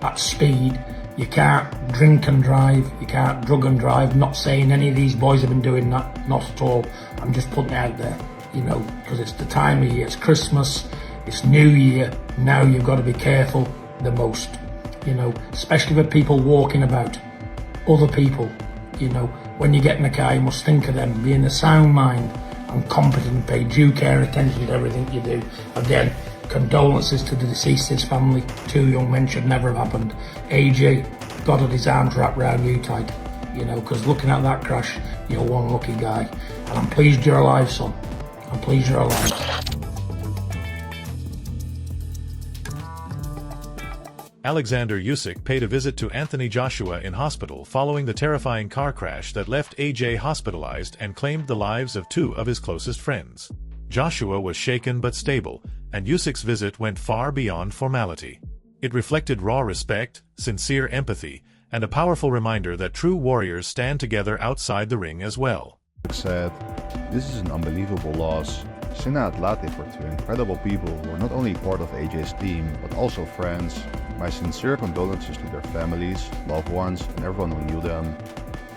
At speed, you can't drink and drive, you can't drug and drive. Not saying any of these boys have been doing that, not at all. I'm just putting it out there, you know, because it's the time of year, it's Christmas, it's New Year. Now you've got to be careful the most, you know, especially with people walking about, other people, you know. When you get in the car, you must think of them, be in a sound mind and competent, pay due care and attention to everything you do. Again, condolences to the deceased's family. 2 young men should never have happened. AJ, God had his arms wrapped around you tight, you know, because looking at that crash, you're one lucky guy. And I'm pleased you're alive, son. I'm pleased you're alive. Oleksandr Usyk paid a visit to Anthony Joshua in hospital following the terrifying car crash that left AJ hospitalized and claimed the lives of 2 of his closest friends. Joshua was shaken but stable, and Usyk's visit went far beyond formality. It reflected raw respect, sincere empathy, and a powerful reminder that true warriors stand together outside the ring as well. Said, "This is an unbelievable loss. Sina Atlante for 2 incredible people who are not only part of AJ's team, but also friends. My sincere condolences to their families, loved ones, and everyone who knew them.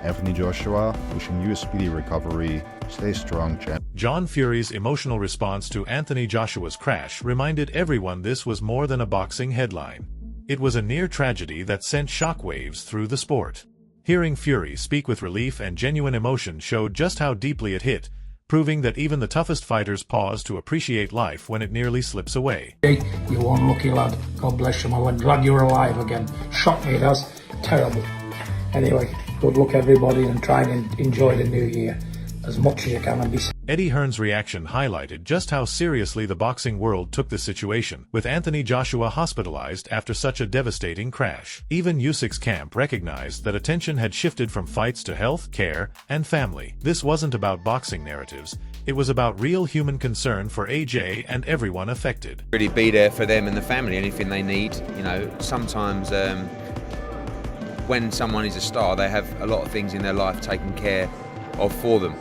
Anthony Joshua, wishing you a speedy recovery. Stay strong, champ." John Fury's emotional response to Anthony Joshua's crash reminded everyone this was more than a boxing headline. It was a near tragedy that sent shockwaves through the sport. Hearing Fury speak with relief and genuine emotion showed just how deeply it hit, proving that even the toughest fighters pause to appreciate life when it nearly slips away. You're one lucky lad. God bless you, my lad. Glad you're alive again. Shocked me, it has. Terrible. Anyway, good luck everybody, and try and enjoy the new year as much as you can and be safe. Eddie Hearn's reaction highlighted just how seriously the boxing world took the situation, with Anthony Joshua hospitalized after such a devastating crash. Even Usyk's camp recognized that attention had shifted from fights to health, care, and family. This wasn't about boxing narratives. It was about real human concern for AJ and everyone affected. Really be there for them and the family, anything they need. You know, sometimes when someone is a star, they have a lot of things in their life taken care of for them.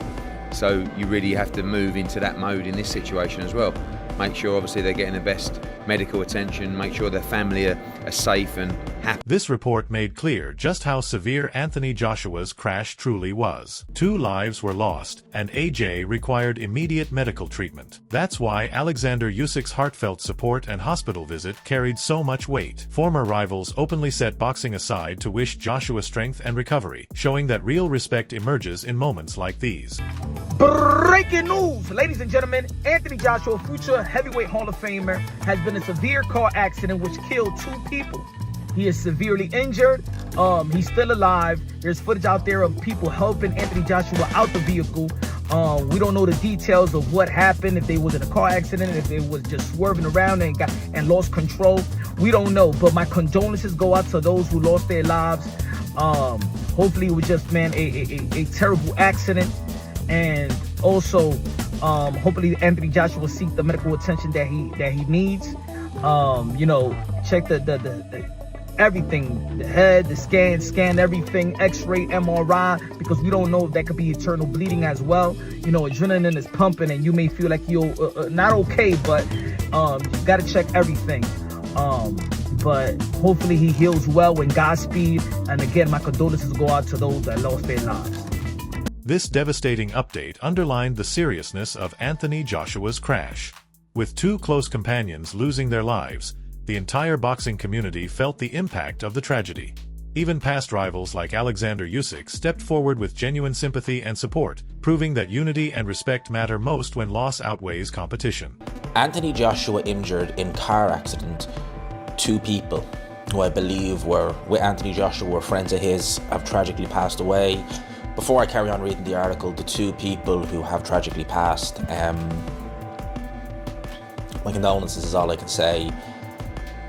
So you really have to move into that mode in this situation as well. Make sure obviously they're getting the best medical attention, make sure their family are safe and happy. This report made clear just how severe Anthony Joshua's crash truly was. 2 lives were lost, and AJ required immediate medical treatment. That's why Oleksandr Usyk's heartfelt support and hospital visit carried so much weight. Former rivals openly set boxing aside to wish Joshua strength and recovery, showing that real respect emerges in moments like these. Breaking news, ladies and gentlemen, Anthony Joshua, future heavyweight Hall of Famer, has been in a severe car accident which killed 2 people. He is severely injured. He's still alive. There's footage out there of people helping Anthony Joshua out the vehicle. We don't know the details of what happened, if they was in a car accident, if they was just swerving around and lost control. We don't know, but my condolences go out to those who lost their lives. Hopefully it was just, man, a terrible accident. And also, hopefully Anthony Joshua will seek the medical attention that he needs. You know, check the everything, the head, the scan everything, X-ray, MRI, because we don't know if that could be internal bleeding as well. You know, adrenaline is pumping, and you may feel like you're not okay, but you gotta check everything. But hopefully he heals well, and Godspeed. And again, my condolences go out to those that lost their lives. This devastating update underlined the seriousness of Anthony Joshua's crash. With 2 close companions losing their lives, the entire boxing community felt the impact of the tragedy. Even past rivals like Oleksandr Usyk stepped forward with genuine sympathy and support, proving that unity and respect matter most when loss outweighs competition. Anthony Joshua injured in car accident. 2 people who I believe were with Anthony Joshua were friends of his have tragically passed away. Before I carry on reading the article, the 2 people who have tragically passed, my condolences is all I can say.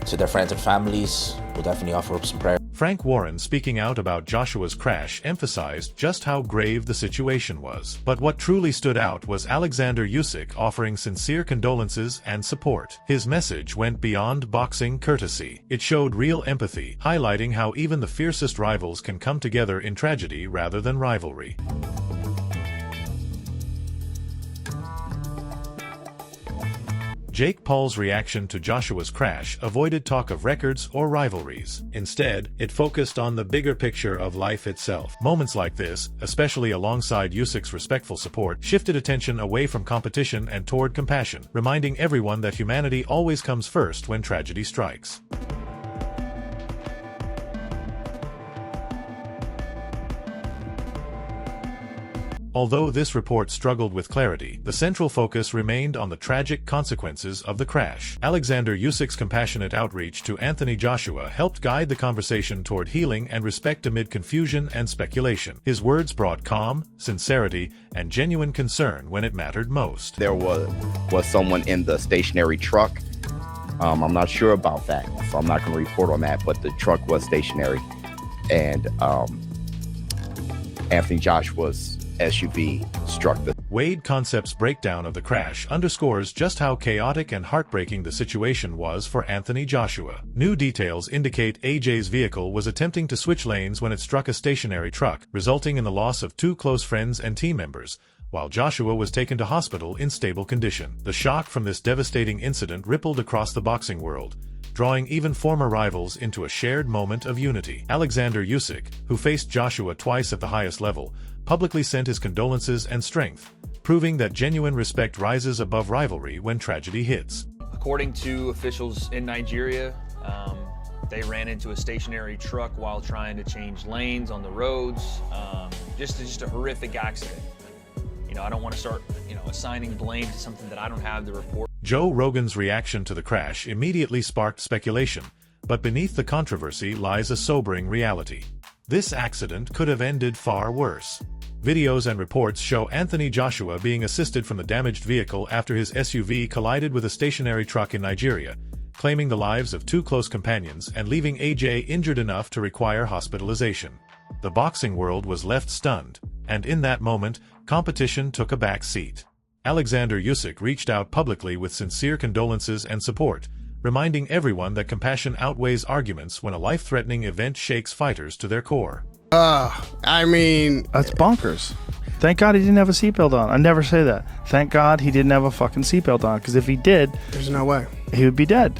To their friends and families, we'll definitely offer up some prayer. Frank Warren, speaking out about Joshua's crash, emphasized just how grave the situation was. But what truly stood out was Oleksandr Usyk offering sincere condolences and support. His message went beyond boxing courtesy. It showed real empathy, highlighting how even the fiercest rivals can come together in tragedy rather than rivalry. Jake Paul's reaction to Joshua's crash avoided talk of records or rivalries. Instead, it focused on the bigger picture of life itself. Moments like this, especially alongside Usyk's respectful support, shifted attention away from competition and toward compassion, reminding everyone that humanity always comes first when tragedy strikes. Although this report struggled with clarity, the central focus remained on the tragic consequences of the crash. Oleksandr Usyk's compassionate outreach to Anthony Joshua helped guide the conversation toward healing and respect amid confusion and speculation. His words brought calm, sincerity, and genuine concern when it mattered most. There was someone in the stationary truck. I'm not sure about that, so I'm not going to report on that, but the truck was stationary. And Anthony Joshua's SUV struck the... Wade Concept's breakdown of the crash underscores just how chaotic and heartbreaking the situation was for Anthony Joshua. New details indicate AJ's vehicle was attempting to switch lanes when it struck a stationary truck, resulting in the loss of 2 close friends and team members, while Joshua was taken to hospital in stable condition. The shock from this devastating incident rippled across the boxing world, drawing even former rivals into a shared moment of unity. Oleksandr Usyk, who faced Joshua twice at the highest level, publicly sent his condolences and strength, proving that genuine respect rises above rivalry when tragedy hits. According to officials in Nigeria, they ran into a stationary truck while trying to change lanes on the roads. Just a horrific accident. I don't want to start, assigning blame to something that I don't have the report. Joe Rogan's reaction to the crash immediately sparked speculation, but beneath the controversy lies a sobering reality. This accident could have ended far worse. Videos and reports show Anthony Joshua being assisted from the damaged vehicle after his SUV collided with a stationary truck in Nigeria, claiming the lives of 2 close companions and leaving AJ injured enough to require hospitalization. The boxing world was left stunned, and in that moment, competition took a back seat. Oleksandr Usyk reached out publicly with sincere condolences and support, reminding everyone that compassion outweighs arguments when a life-threatening event shakes fighters to their core. That's bonkers. Thank God he didn't have a seatbelt on. I never say that. Thank God he didn't have a fucking seatbelt on, because if he did, there's no way. He would be dead.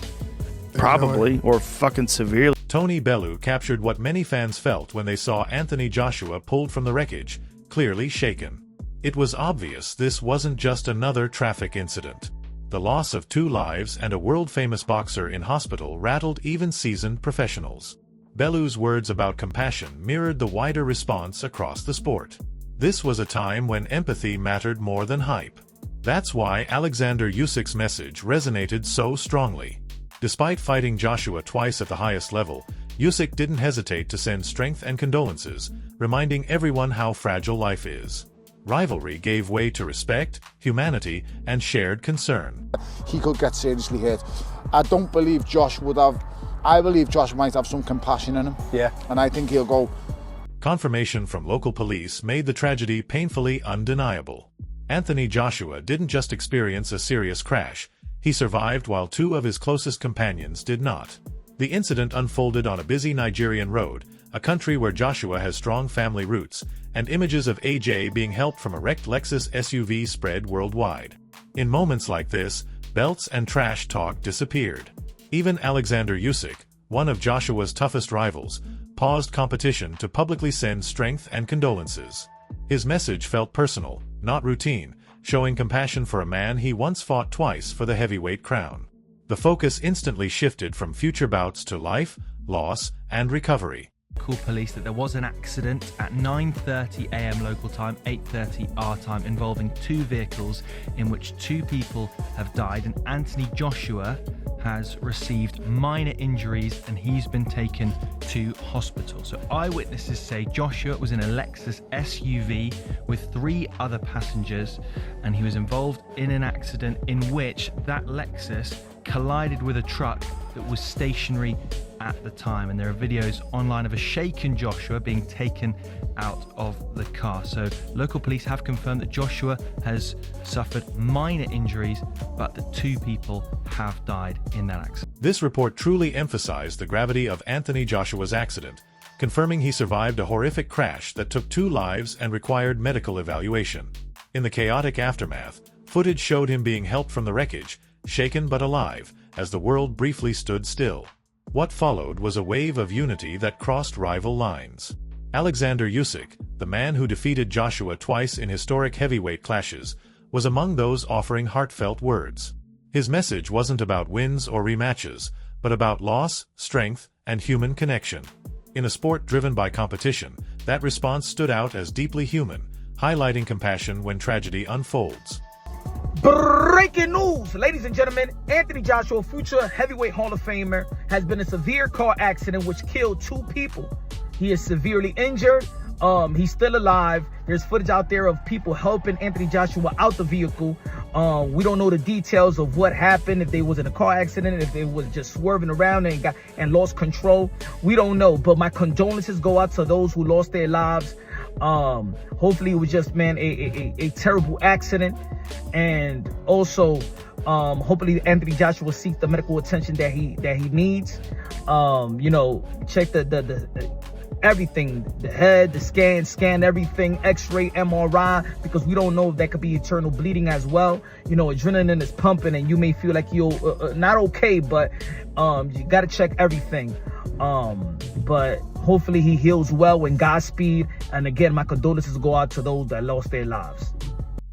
Probably, no or fucking severely. Tony Bellew captured what many fans felt when they saw Anthony Joshua pulled from the wreckage, clearly shaken. It was obvious this wasn't just another traffic incident. The loss of 2 lives and a world-famous boxer in hospital rattled even seasoned professionals. Bellew's words about compassion mirrored the wider response across the sport. This was a time when empathy mattered more than hype. That's why Oleksandr Usyk's message resonated so strongly. Despite fighting Joshua twice at the highest level, Usyk didn't hesitate to send strength and condolences, reminding everyone how fragile life is. Rivalry gave way to respect, humanity, and shared concern. He could get seriously hurt. I don't believe Josh would have... I believe Josh might have some compassion in him. Yeah. And I think he'll go... Confirmation from local police made the tragedy painfully undeniable. Anthony Joshua didn't just experience a serious crash. He survived while 2 of his closest companions did not. The incident unfolded on a busy Nigerian road, a country where Joshua has strong family roots, and images of AJ being helped from a wrecked Lexus SUV spread worldwide. In moments like this, belts and trash talk disappeared. Even Oleksandr Usyk, one of Joshua's toughest rivals, paused competition to publicly send strength and condolences. His message felt personal, not routine, showing compassion for a man he once fought twice for the heavyweight crown. The focus instantly shifted from future bouts to life, loss, and recovery. Called police that there was an accident at 9:30 a.m. local time, 8:30 our time, involving 2 vehicles in which 2 people have died, and Anthony Joshua has received minor injuries and he's been taken to hospital. So eyewitnesses say Joshua was in a Lexus SUV with 3 other passengers, and he was involved in an accident in which that Lexus collided with a truck that was stationary at the time, and there are videos online of a shaken Joshua being taken out of the car. So local police have confirmed that Joshua has suffered minor injuries, but that 2 people have died in that accident. This report truly emphasized the gravity of Anthony Joshua's accident, confirming he survived a horrific crash that took 2 lives and required medical evaluation. In the chaotic aftermath, footage showed him being helped from the wreckage, shaken but alive, as the world briefly stood still. What followed was a wave of unity that crossed rival lines. Oleksandr Usyk, the man who defeated Joshua twice in historic heavyweight clashes, was among those offering heartfelt words. His message wasn't about wins or rematches, but about loss, strength, and human connection. In a sport driven by competition, that response stood out as deeply human, highlighting compassion when tragedy unfolds. Breaking news, ladies and gentlemen, Anthony Joshua, future heavyweight Hall of Famer, has been in a severe car accident which killed 2 people. He is severely injured. He's still alive. There's footage out there of people helping Anthony Joshua out the vehicle. We don't know the details of what happened, if they was in a car accident, if they was just swerving around and lost control. We don't know, but my condolences go out to those who lost their lives. Hopefully it was just, man, a terrible accident. And also, hopefully Anthony Joshua will seek the medical attention that he needs. You know, check the everything, the head, the scan everything, x-ray, MRI, because we don't know if that could be internal bleeding as well. You know, adrenaline is pumping and you may feel like you're not okay, but you got to check everything. But hopefully he heals well, and Godspeed. And again, my condolences go out to those that lost their lives.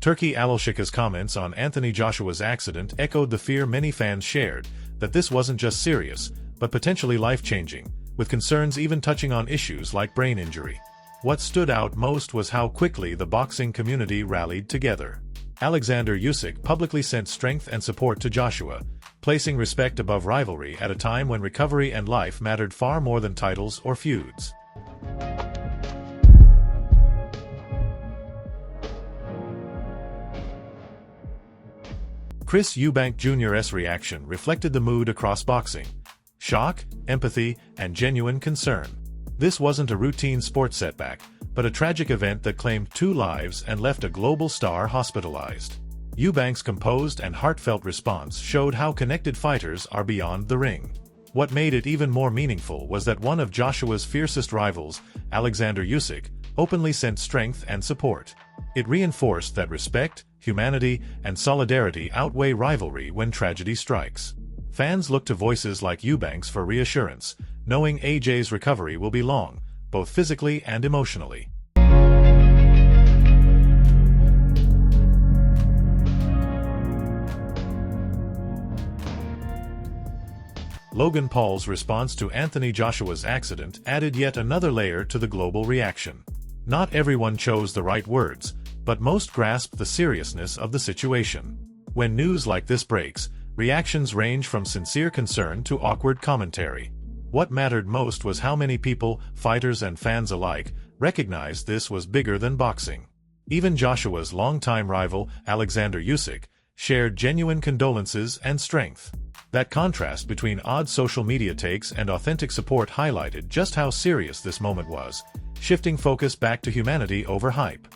Turkey Alashika's comments on Anthony Joshua's accident echoed the fear many fans shared, that this wasn't just serious, but potentially life-changing, with concerns even touching on issues like brain injury. What stood out most was how quickly the boxing community rallied together. Oleksandr Usyk publicly sent strength and support to Joshua, placing respect above rivalry at a time when recovery and life mattered far more than titles or feuds. Chris Eubank Jr.'s reaction reflected the mood across boxing: shock, empathy, and genuine concern. This wasn't a routine sports setback, but a tragic event that claimed 2 lives and left a global star hospitalized. Eubank's composed and heartfelt response showed how connected fighters are beyond the ring. What made it even more meaningful was that one of Joshua's fiercest rivals, Oleksandr Usyk, openly sent strength and support. It reinforced that respect, humanity, and solidarity outweigh rivalry when tragedy strikes. Fans look to voices like Eubank's for reassurance, knowing AJ's recovery will be long, both physically and emotionally. Logan Paul's response to Anthony Joshua's accident added yet another layer to the global reaction. Not everyone chose the right words, but most grasped the seriousness of the situation. When news like this breaks, reactions range from sincere concern to awkward commentary. What mattered most was how many people, fighters and fans alike, recognized this was bigger than boxing. Even Joshua's longtime rival, Oleksandr Usyk, shared genuine condolences and strength. That contrast between odd social media takes and authentic support highlighted just how serious this moment was, shifting focus back to humanity over hype.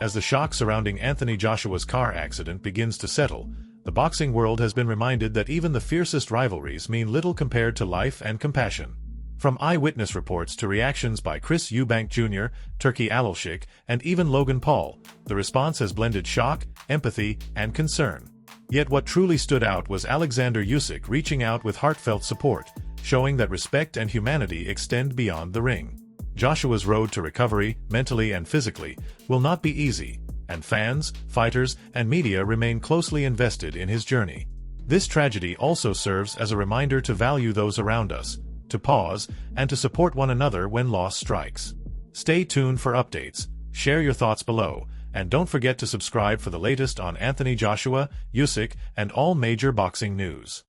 As the shock surrounding Anthony Joshua's car accident begins to settle, the boxing world has been reminded that even the fiercest rivalries mean little compared to life and compassion. From eyewitness reports to reactions by Chris Eubank Jr., Turkey Alashik, and even Logan Paul, the response has blended shock, empathy, and concern. Yet what truly stood out was Oleksandr Usyk reaching out with heartfelt support, showing that respect and humanity extend beyond the ring. Joshua's road to recovery, mentally and physically, will not be easy, and fans, fighters, and media remain closely invested in his journey. This tragedy also serves as a reminder to value those around us, to pause, and to support one another when loss strikes. Stay tuned for updates, share your thoughts below, and don't forget to subscribe for the latest on Anthony Joshua, Usyk, and all major boxing news.